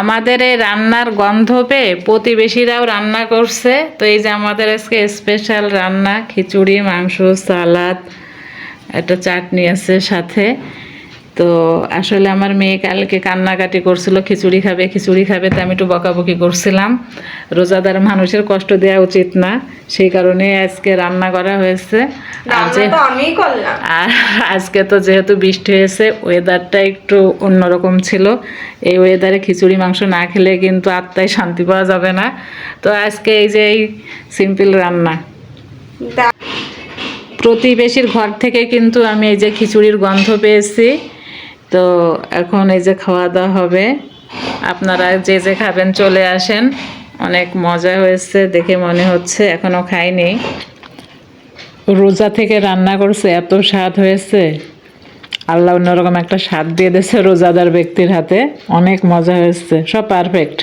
আমাদের এই রান্নার গন্ধ পেয়ে প্রতিবেশীরাও রান্না করছে। তো এই যে আমাদের আজকে স্পেশাল রান্না, খিচুড়ি, মাংস, সালাদ, একটা চাটনি আছে সাথে। তো আসলে আমার মেয়ে কালকে কান্নাকাটি করছিল, খিচুড়ি খাবে খিচুড়ি খাবে, তো আমি একটু বকাবকি করছিলাম। রোজাদার মানুষের কষ্ট দেওয়া উচিত না, সেই কারণে আজকে রান্না করা হয়েছে। আর আজকে তো যেহেতু বৃষ্টি হয়েছে, ওয়েদারটা একটু অন্যরকম ছিল। এই ওয়েদারে খিচুড়ি মাংস না খেলে কিন্তু আত্মায় শান্তি পাওয়া যাবে না। তো আজকে এই যে এই সিম্পল রান্না, প্রতিবেশীর ঘর থেকে কিন্তু আমি এই যে খিচুড়ির গন্ধ পেয়েছি। তো এখন এই যে খাওয়া দাওয়া হবে, আপনারা যে যে খাবেন চলে আসেন। অনেক মজা হয়েছে দেখে মনে হচ্ছে, এখনও খাইনি। রোজা থেকে রান্না করছে, এত স্বাদ হয়েছে। আল্লাহ অন্যরকম একটা স্বাদ দিয়ে দিয়েছে রোজাদার ব্যক্তির হাতে, অনেক মজা হয়েছে, সব পারফেক্ট।